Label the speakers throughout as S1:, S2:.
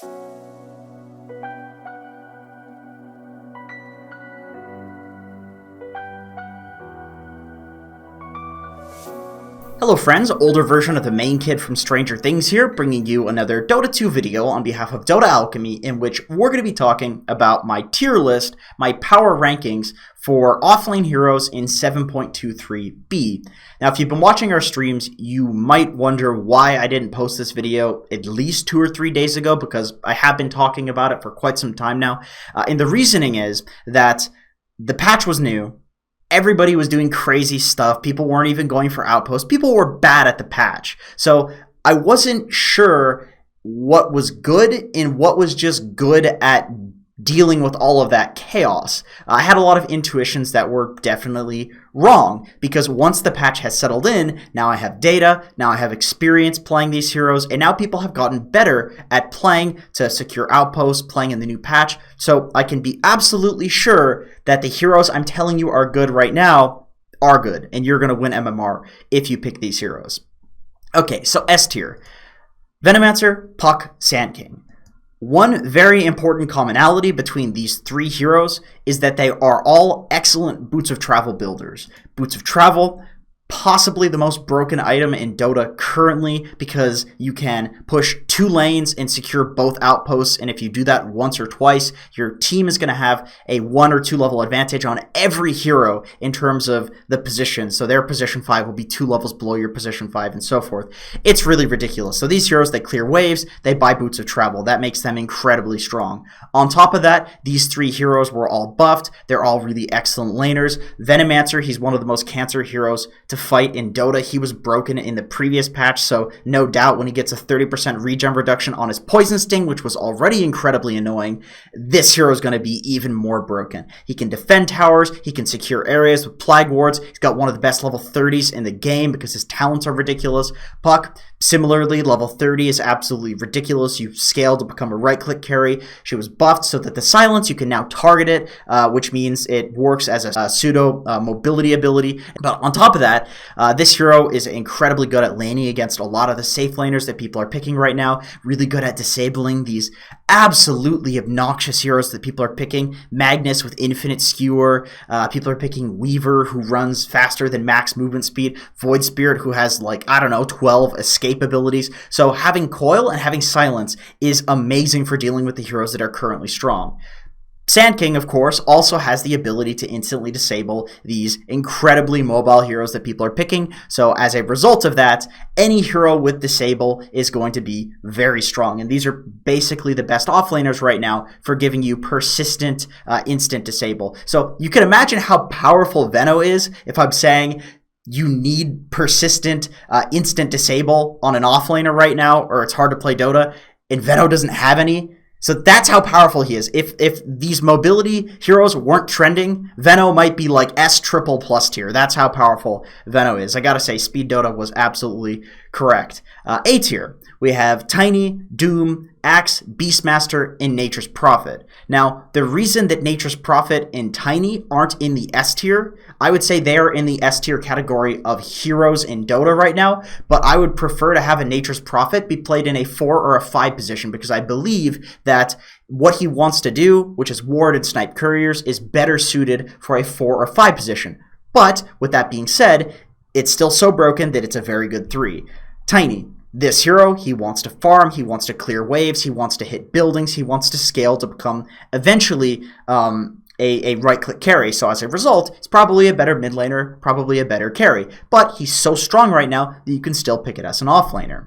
S1: Hello friends, older version of the main kid from Stranger Things here, bringing you another Dota 2 video on behalf of Dota Alchemy, in which we're going to be talking about my tier list, my power rankings for offlane heroes in 7.23b. Now, if you've been watching our streams, you might wonder why I didn't post this video at least 2 or 3 days ago, because I have been talking about it for quite some time now. And the reasoning is that the patch was new. Everybody was doing crazy stuff. People weren't even going for outposts. People were bad at the patch. So I wasn't sure what was good and what was just good at dealing with all of that chaos. I had a lot of intuitions that were definitely wrong, because once the patch has settled in, now I have data, now I have experience playing these heroes, and now people have gotten better at playing to secure outposts, playing in the new patch, so I can be absolutely sure that the heroes I'm telling you are good right now are good, and you're going to win MMR if you pick these heroes. Okay, so S tier. Venomancer, Puck, Sand King. One very important commonality between these three heroes is that they are all excellent Boots of Travel builders. Boots of Travel, possibly the most broken item in Dota currently, because you can push 2 lanes and secure both outposts, and if you do that once or twice, your team is going to have a 1 or 2 level advantage on every hero in terms of the position. So their position 5 will be 2 levels below your position 5 and so forth. It's really ridiculous. So these heroes, they clear waves, they buy Boots of Travel. That makes them incredibly strong. On top of that, these 3 heroes were all buffed. They're all really excellent laners. Venomancer, he's one of the most cancer heroes to fight in Dota. He was broken in the previous patch, so no doubt when he gets a 30% regen reduction on his Poison Sting, which was already incredibly annoying, this hero is going to be even more broken. He can defend towers, he can secure areas with Plague Wards, he's got one of the best level 30s in the game because his talents are ridiculous. Puck, similarly, level 30 is absolutely ridiculous. You scale to become a right-click carry. She was buffed so that the silence, you can now target it, which means it works as a pseudo mobility ability. But on top of that, this hero is incredibly good at laning against a lot of the safe laners that people are picking right now. Really good at disabling these absolutely obnoxious heroes that people are picking. Magnus with infinite skewer. People are picking Weaver, who runs faster than max movement speed. Void Spirit, who has, like, I don't know, 12 escape abilities. So having Coil and having Silence is amazing for dealing with the heroes that are currently strong. Sand King, of course, also has the ability to instantly disable these incredibly mobile heroes that people are picking. So as a result of that, any hero with disable is going to be very strong. And these are basically the best offlaners right now for giving you persistent instant disable. So you can imagine how powerful Veno is if I'm saying you need persistent instant disable on an offlaner right now, or it's hard to play Dota, and Veno doesn't have any. So that's how powerful he is. If these mobility heroes weren't trending, Veno might be like S triple plus tier. That's how powerful Veno is. I gotta say, Speed Dota was absolutely correct. A tier, we have Tiny, Doom, Axe, Beastmaster, and Nature's Prophet. Now, the reason that Nature's Prophet and Tiny aren't in the S tier, I would say they are in the S tier category of heroes in Dota right now, but I would prefer to have a Nature's Prophet be played in a 4 or a 5 position, because I believe that what he wants to do, which is ward and snipe couriers, is better suited for a 4 or 5 position. But, with that being said, it's still so broken that it's a very good 3. Tiny. This hero, he wants to farm, he wants to clear waves, he wants to hit buildings, he wants to scale to become eventually a right-click carry. So as a result, it's probably a better mid laner, probably a better carry. But he's so strong right now that you can still pick it as an offlaner.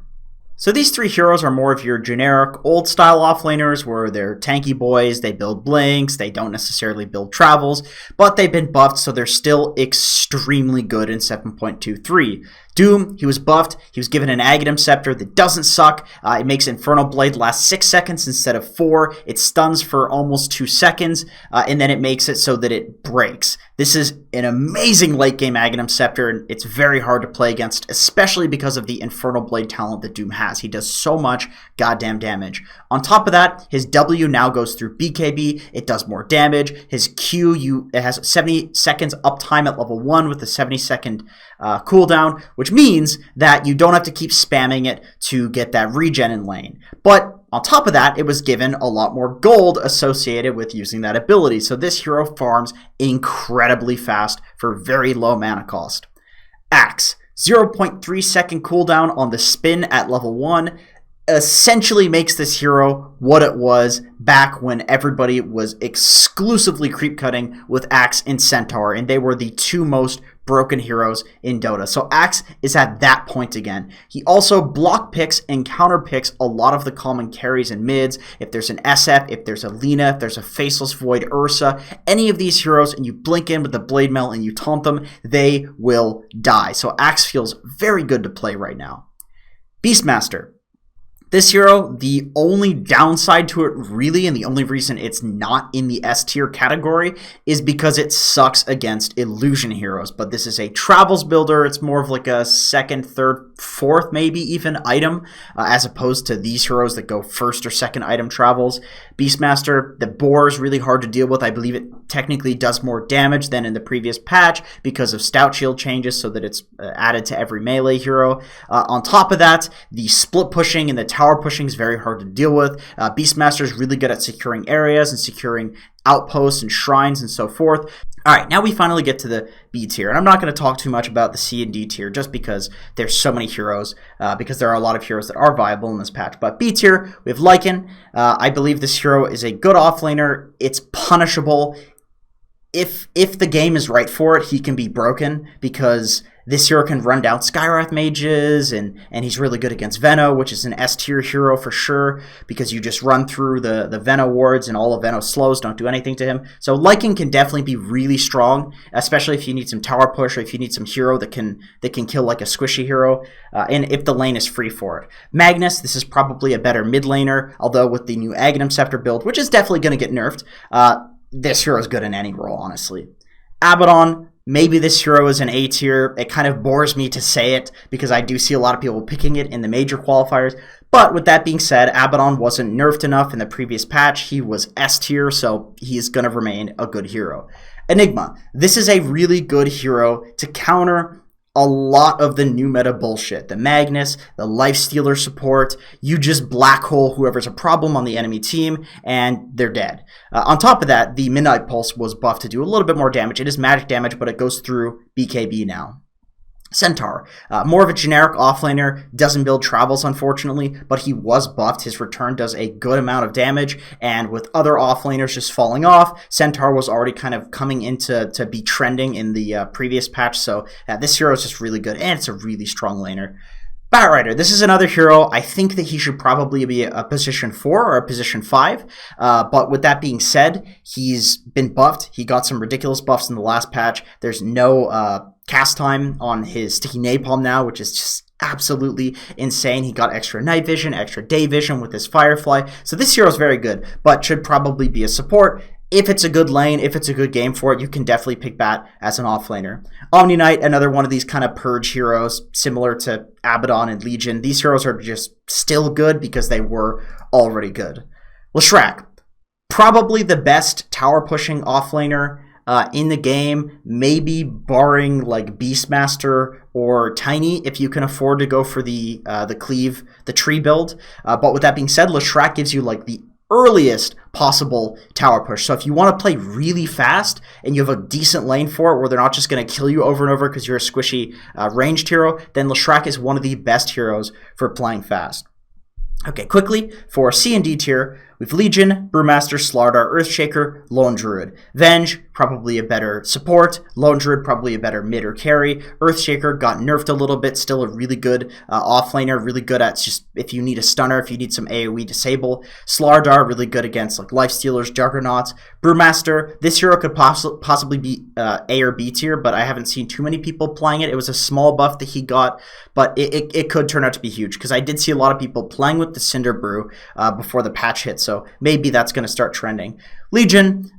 S1: So these 3 heroes are more of your generic old-style offlaners, where they're tanky boys, they build blinks, they don't necessarily build travels, but they've been buffed, so they're still extremely good in 7.23. Doom, he was buffed, he was given an Aghanim Scepter that doesn't suck. It makes Infernal Blade last 6 seconds instead of 4. It stuns for almost 2 seconds, and then it makes it so that it breaks. This is an amazing late-game Aghanim Scepter, and it's very hard to play against, especially because of the Infernal Blade talent that Doom has. He does so much goddamn damage. On top of that, his W now goes through BKB. It does more damage. His Q, it has 70 seconds uptime at level 1 with a 70-second cooldown, which which means that you don't have to keep spamming it to get that regen in lane. But on top of that, it was given a lot more gold associated with using that ability. So this hero farms incredibly fast for very low mana cost. Axe, 0.3 second cooldown on the spin at level 1, essentially makes this hero what it was back when everybody was exclusively creep cutting with Axe and Centaur, and they were the two most broken heroes in Dota. So Axe is at that point again. He also block picks and counter picks a lot of the common carries and mids. If there's an SF, if there's a Lina, if there's a Faceless Void, Ursa, any of these heroes, and you blink in with the Blade Mail and you taunt them, they will die. So Axe feels very good to play right now. Beastmaster. This hero, the only downside to it really, and the only reason it's not in the S tier category, is because it sucks against illusion heroes. But this is a travels builder. It's more of like a second, third, fourth, maybe even item, as opposed to these heroes that go first or second item travels. Beastmaster, the boar is really hard to deal with. I believe it technically does more damage than in the previous patch because of stout shield changes, so that it's added to every melee hero. On top of that, the split pushing and the tower pushing is very hard to deal with. Beastmaster is really good at securing areas and securing outposts and shrines and so forth. Alright, now we finally get to the B tier, and I'm not going to talk too much about the C and D tier just because there's so many heroes, because there are a lot of heroes that are viable in this patch. But B tier, we have Lycan. I believe this hero is a good offlaner. It's punishable. If the game is right for it, he can be broken, because this hero can run down Skywrath mages, and he's really good against Veno, which is an S tier hero for sure, because you just run through the Veno wards and all of Veno's slows don't do anything to him. So Lycan can definitely be really strong, especially if you need some tower push, or if you need some hero that can kill like a squishy hero, and if the lane is free for it. Magnus, this is probably a better mid laner, although with the new Aghanim Scepter build, which is definitely going to get nerfed, this hero is good in any role, honestly. Abaddon, maybe this hero is an A tier. It kind of bores me to say it because I do see a lot of people picking it in the major qualifiers. But with that being said, Abaddon wasn't nerfed enough in the previous patch. He was S tier, so he's going to remain a good hero. Enigma, this is a really good hero to counter a lot of the new meta bullshit. The Magnus, the Lifestealer support, you just black hole whoever's a problem on the enemy team, and they're dead. On top of that, the Midnight Pulse was buffed to do a little bit more damage. It is magic damage, but it goes through BKB now. Centaur, more of a generic offlaner, doesn't build travels unfortunately, but he was buffed. His return does a good amount of damage, and with other offlaners just falling off, Centaur was already kind of coming into be trending in the previous patch, so this hero is just really good, and it's a really strong laner. Batrider, this is another hero. I think that he should probably be a position 4 or a position 5, but with that being said, he's been buffed. He got some ridiculous buffs in the last patch. There's no cast time on his Sticky Napalm now, which is just absolutely insane. He got extra night vision, extra day vision with his Firefly, so this hero is very good, but should probably be a support. If it's a good lane, if it's a good game for it, you can definitely pick Bat as an offlaner. Omni Knight, another one of these kind of purge heroes, similar to Abaddon and Legion. These heroes are just still good because they were already good. Leshrac, probably the best tower pushing offlaner in the game, maybe barring like Beastmaster or Tiny, if you can afford to go for the cleave, the tree build. But with that being said, Leshrac gives you like the earliest possible tower push. So if you want to play really fast and you have a decent lane for it where they're not just going to kill you over and over because you're a squishy ranged hero, then Leshrac is one of the best heroes for playing fast. Okay, quickly, for C and D tier, we have Legion, Brewmaster, Slardar, Earthshaker, Lone Druid. Venge, probably a better support. Lone Druid, probably a better mid or carry. Earthshaker got nerfed a little bit, still a really good offlaner, really good at just if you need a stunner, if you need some AoE disable. Slardar, really good against like Lifestealers, Juggernauts. Brewmaster, this hero could possibly be A or B tier, but I haven't seen too many people playing it. It was a small buff that he got, but it could turn out to be huge because I did see a lot of people playing with the Cinder Brew before the patch hit, so maybe that's going to start trending. Legion,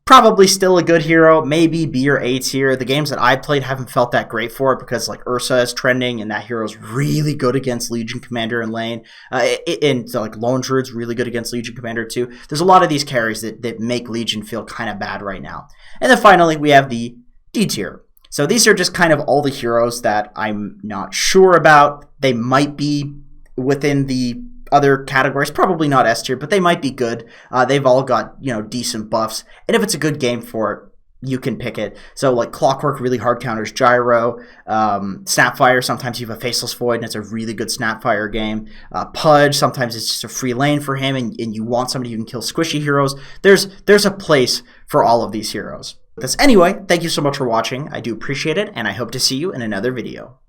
S1: probably still a good hero, maybe B or A tier. The games that I played haven't felt that great for it because like Ursa is trending and that hero is really good against Legion Commander in lane. And so like Lone Druid's really good against Legion Commander too. There's a lot of these carries that make Legion feel kind of bad right now. And then finally we have the D tier. So these are just kind of all the heroes that I'm not sure about. They might be within the other categories, probably not S tier, but they might be good. They've all got, you know, decent buffs, and if it's a good game for it, you can pick it. So like Clockwork really hard counters Gyro. Snapfire, sometimes you have a Faceless Void and it's a really good Snapfire game. Pudge, sometimes it's just a free lane for him and you want somebody who can kill squishy heroes. There's a place for all of these heroes. Anyway, thank you so much for watching. I do appreciate it, and I hope to see you in another video.